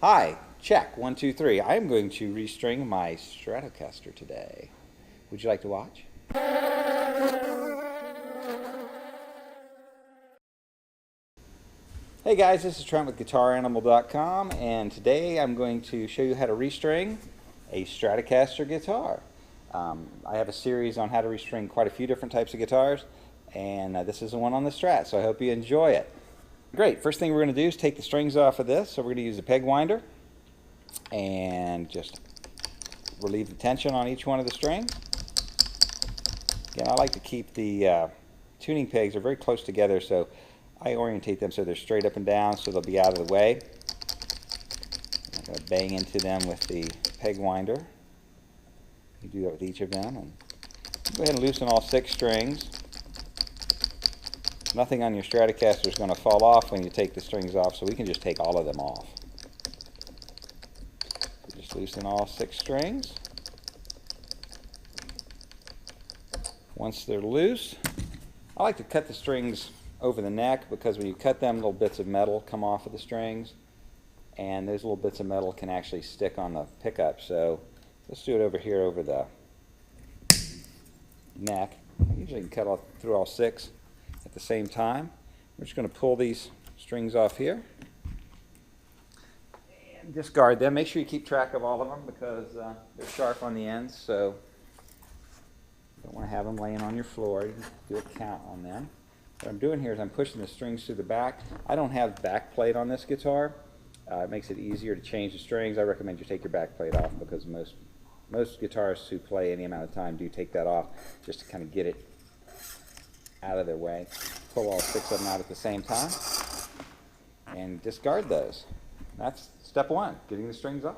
Hi, check, 1, 2, 3. I am going to restring my Stratocaster today. Would you like to watch? Hey guys, this is Trent with GuitarAnimal.com, and today I'm going to show you how to restring a Stratocaster guitar. I have a series on how to restring quite a few different types of guitars, and this is the one on the Strat, so I hope you enjoy it. Great, first thing we're going to do is take the strings off of this, so we're going to use a peg winder and just relieve the tension on each one of the strings. Again, I like to keep the tuning pegs are very close together, so I orientate them so they're straight up and down so they'll be out of the way. I'm going to bang into them with the peg winder. You do that with each of them, and go ahead and loosen all 6 strings. Nothing on your Stratocaster is going to fall off when you take the strings off, so we can just take all of them off. Just loosen all 6 strings. Once they're loose, I like to cut the strings over the neck, because when you cut them, little bits of metal come off of the strings, and those little bits of metal can actually stick on the pickup. So let's do it over here over the neck. I usually can cut through all 6 at the same time. We're just going to pull these strings off here and discard them. Make sure you keep track of all of them, because they're sharp on the ends, so you don't want to have them laying on your floor. You can do a count on them. What I'm doing here is I'm pushing the strings through the back. I don't have back plate on this guitar. It makes it easier to change the strings. I recommend you take your back plate off, because most guitarists who play any amount of time do take that off just to kind of get it out of their way. Pull all 6 of them out at the same time and discard those. That's step 1, getting the strings off.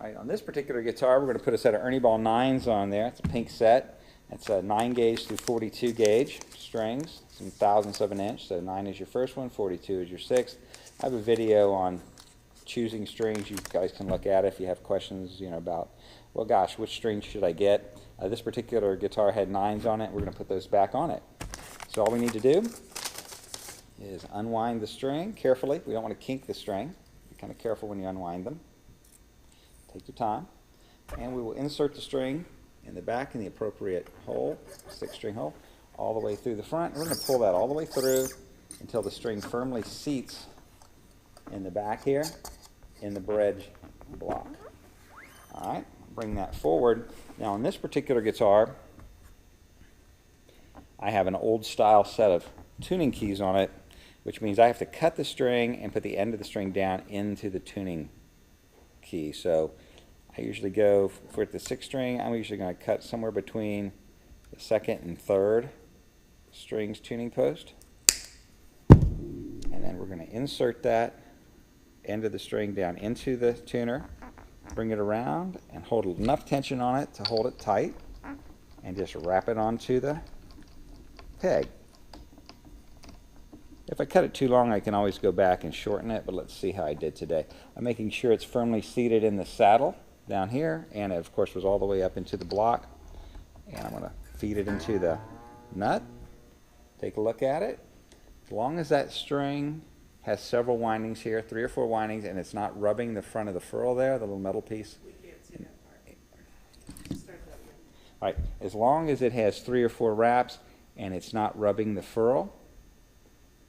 Alright, on this particular guitar, we're going to put a set of Ernie Ball 9s on there. It's a pink set. It's a 9 gauge through 42 gauge strings, some thousandths of an inch. So 9 is your first one, 42 is your 6th. I have a video on choosing strings. You guys can look at it if you have questions, about, well, gosh, which string should I get? This particular guitar had 9s on it. We're going to put those back on it. So all we need to do is unwind the string carefully. We don't want to kink the string. Be kind of careful when you unwind them. Take your time, and we will insert the string in the back in the appropriate hole, 6-string hole, all the way through the front. We're going to pull that all the way through until the string firmly seats in the back here in the bridge block. Alright, bring that forward. Now on this particular guitar, I have an old style set of tuning keys on it, which means I have to cut the string and put the end of the string down into the tuning key. So I usually go for the 6th string. I'm usually going to cut somewhere between the 2nd and 3rd strings tuning post, and then we're going to insert that end of the string down into the tuner, bring it around and hold enough tension on it to hold it tight, and just wrap it onto the peg. If I cut it too long, I can always go back and shorten it, but let's see how I did today. I'm making sure it's firmly seated in the saddle down here, and it, of course, was all the way up into the block. And I'm going to feed it into the nut. Take a look at it. As long as that string has several windings here, 3 or 4 windings, and it's not rubbing the front of the ferrule there, the little metal piece. We can't see that part. All right, as long as it has 3 or 4 wraps and it's not rubbing the ferrule,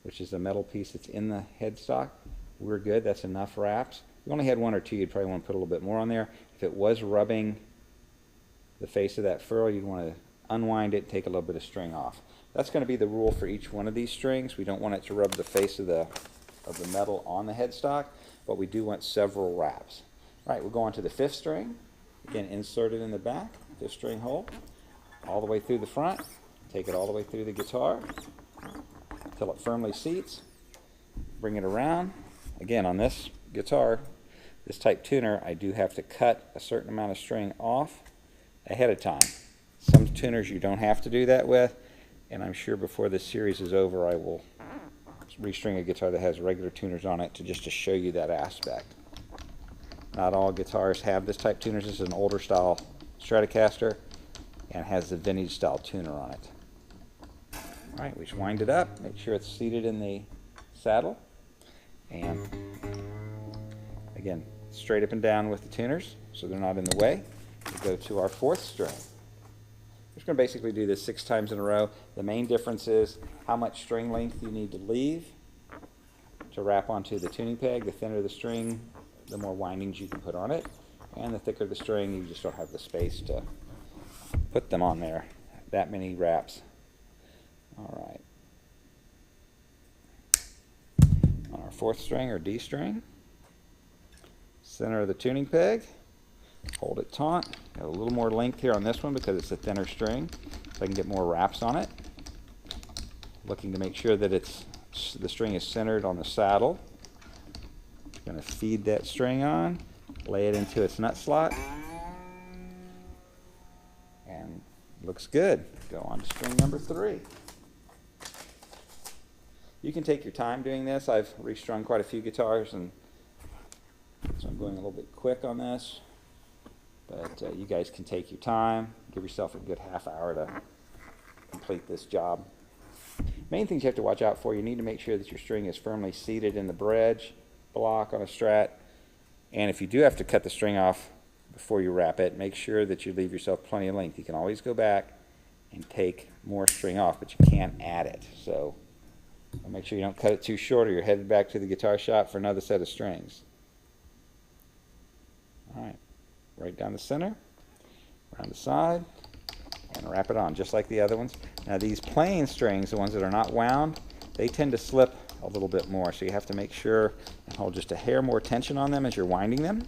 which is the metal piece that's in the headstock, we're good. That's enough wraps. If you only had 1 or 2, you'd probably want to put a little bit more on there. If it was rubbing the face of that ferrule, you'd want to unwind it and take a little bit of string off. That's going to be the rule for each one of these strings. We don't want it to rub the face of the metal on the headstock, but we do want several wraps. All right, we'll go on to the 5th string. Again, insert it in the back, 5th string hole, all the way through the front. Take it all the way through the guitar until it firmly seats. Bring it around. Again, on this guitar, this type tuner, I do have to cut a certain amount of string off ahead of time. Some tuners you don't have to do that with, and I'm sure before this series is over I will restring a guitar that has regular tuners on it just to show you that aspect. Not all guitars have this type tuners. This is an older style Stratocaster and has the vintage style tuner on it. All right, we just wind it up, make sure it's seated in the saddle, and again, straight up and down with the tuners so they're not in the way. We go to our 4th string. We're just going to basically do this 6 times in a row. The main difference is how much string length you need to leave to wrap onto the tuning peg. The thinner the string, the more windings you can put on it, and the thicker the string, you just don't have the space to put them on there. That many wraps. All right. On our 4th string or D string, center of the tuning peg, hold it taut. Got a little more length here on this one because it's a thinner string, so I can get more wraps on it. Looking to make sure that the string is centered on the saddle. Going to feed that string on, lay it into its nut slot, and looks good. Go on to string number 3. You can take your time doing this. I've restrung quite a few guitars, and so I'm going a little bit quick on this. But you guys can take your time. Give yourself a good half hour to complete this job. Main things you have to watch out for, you need to make sure that your string is firmly seated in the bridge block on a Strat. And if you do have to cut the string off before you wrap it, make sure that you leave yourself plenty of length. You can always go back and take more string off, but you can't add it. So make sure you don't cut it too short or you're headed back to the guitar shop for another set of strings. All right, right down the center, around the side, and wrap it on just like the other ones. Now these plain strings, the ones that are not wound, they tend to slip a little bit more, so you have to make sure and hold just a hair more tension on them as you're winding them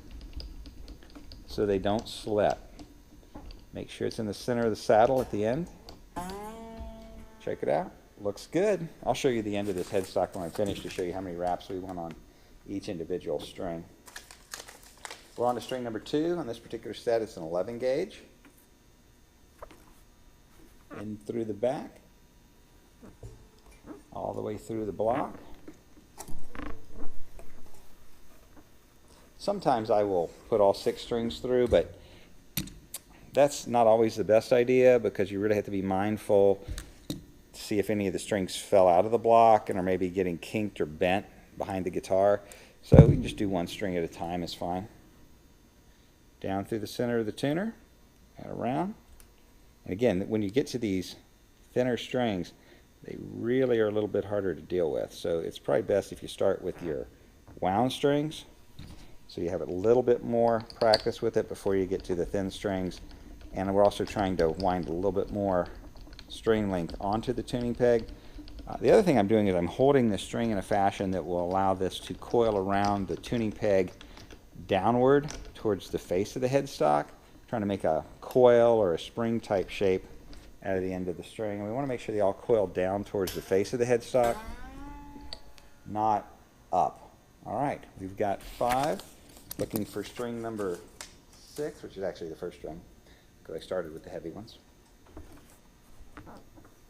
so they don't slip. Make sure it's in the center of the saddle at the end. Check it out. Looks good. I'll show you the end of this headstock when I finish to show you how many wraps we want on each individual string. We're on to string number 2. On this particular set, it's an 11 gauge. In through the back, all the way through the block. Sometimes I will put all 6 strings through, but that's not always the best idea because you really have to be mindful to see if any of the strings fell out of the block and are maybe getting kinked or bent behind the guitar. So you can just do 1 string at a time is fine. Down through the center of the tuner and around. And again, when you get to these thinner strings, they really are a little bit harder to deal with. So it's probably best if you start with your wound strings, so you have a little bit more practice with it before you get to the thin strings. And we're also trying to wind a little bit more string length onto the tuning peg. The other thing I'm doing is I'm holding the string in a fashion that will allow this to coil around the tuning peg downward towards the face of the headstock, trying to make a coil or a spring type shape out of the end of the string. And we want to make sure they all coil down towards the face of the headstock, not up. All right, we've got 5. Looking for string number 6, which is actually the first string, because I started with the heavy ones.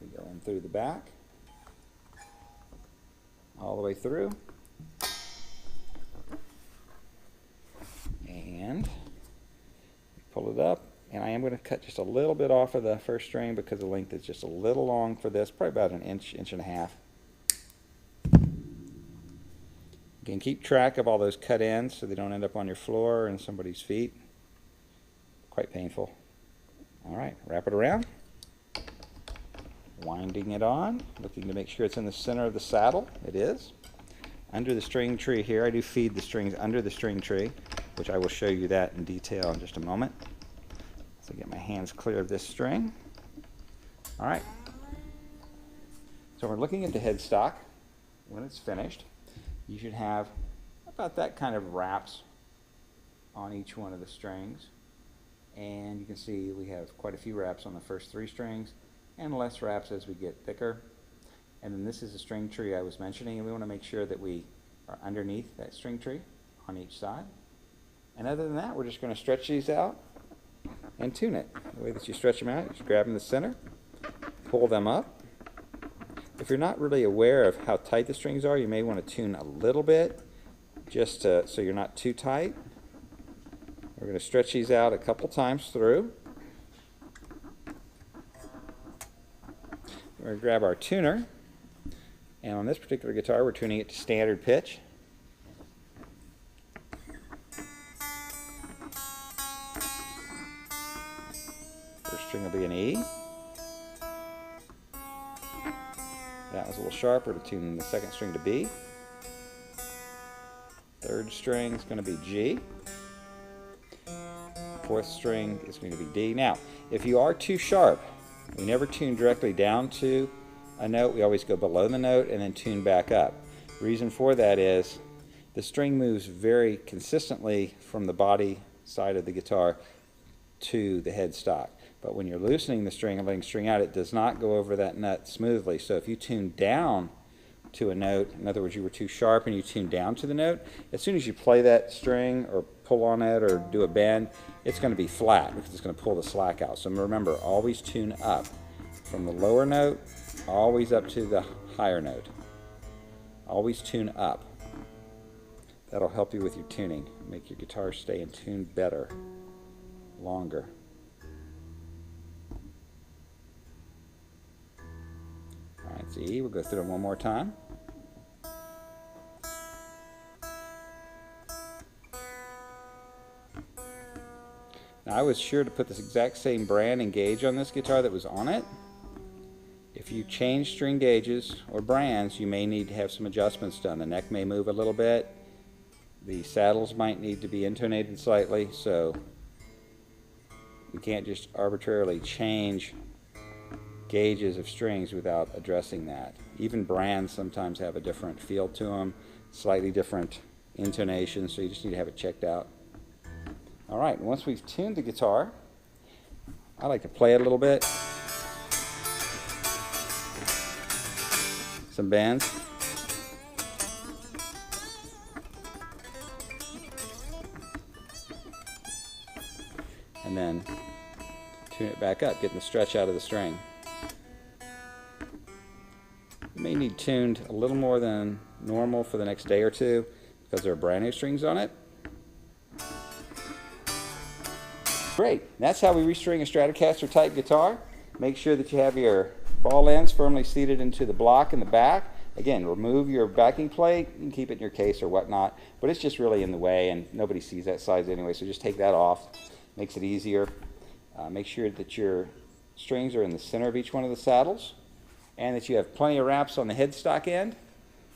We go in through the back, all the way through, and pull it up. And I am going to cut just a little bit off of the first string because the length is just a little long for this, probably about an inch, inch and a half. Again, keep track of all those cut ends so they don't end up on your floor or in somebody's feet. Quite painful. All right, wrap it around. Winding it on, looking to make sure it's in the center of the saddle. It is. Under the string tree here, I do feed the strings under the string tree, which I will show you that in detail in just a moment. So get my hands clear of this string. All right. So we're looking at the headstock. When it's finished, you should have about that kind of wraps on each one of the strings. And you can see we have quite a few wraps on the first 3 strings and less wraps as we get thicker. And then this is the string tree I was mentioning, and we want to make sure that we are underneath that string tree on each side. And other than that, we're just going to stretch these out and tune it. The way that you stretch them out, just grab them in the center, pull them up. If you're not really aware of how tight the strings are, you may want to tune a little bit just so you're not too tight. We're going to stretch these out a couple times through. we're going to grab our tuner, and on this particular guitar we're tuning it to standard pitch. First string will be an E. That was a little sharper to tune the second string to B. Third string is going to be G. Fourth string is going to be D. Now, if you are too sharp, we never tune directly down to a note. We always go below the note and then tune back up. The reason for that is the string moves very consistently from the body side of the guitar to the headstock. But when you're loosening the string and letting string out, it does not go over that nut smoothly. So if you tune down to a note, in other words, you were too sharp and you tune down to the note, as soon as you play that string or pull on it or do a bend, it's going to be flat because it's going to pull the slack out. So remember, always tune up from the lower note, always up to the higher note. Always tune up. That'll help you with your tuning, make your guitar stay in tune better, longer. Alright, it's E. We'll go through them one more time. Now, I was sure to put this exact same brand and gauge on this guitar that was on it. If you change string gauges or brands, you may need to have some adjustments done. The neck may move a little bit. The saddles might need to be intonated slightly, so we can't just arbitrarily change gauges of strings without addressing that. Even brands sometimes have a different feel to them, slightly different intonation, so you just need to have it checked out. Alright, once we've tuned the guitar, I like to play it a little bit. Some bends. And then tune it back up, getting the stretch out of the string. You may need tuned a little more than normal for the next day or two because there are brand new strings on it. Great, that's how we restring a Stratocaster type guitar. Make sure that you have your ball ends firmly seated into the block in the back. Again, remove your backing plate. You can keep it in your case or whatnot, but it's just really in the way and nobody sees that size anyway, so just take that off. Makes it easier. Make sure that your strings are in the center of each one of the saddles and that you have plenty of wraps on the headstock end.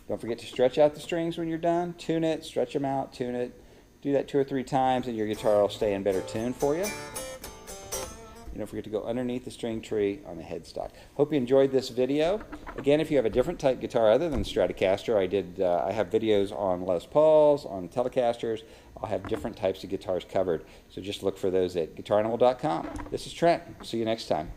Don't forget to stretch out the strings when you're done. Tune it, stretch them out, tune it. Do that 2 or 3 times and your guitar will stay in better tune for you. And don't forget to go underneath the string tree on the headstock. Hope you enjoyed this video. Again, if you have a different type guitar other than Stratocaster, I have videos on Les Pauls, on Telecasters. I'll have different types of guitars covered. So just look for those at guitaranimal.com. This is Trent. See you next time.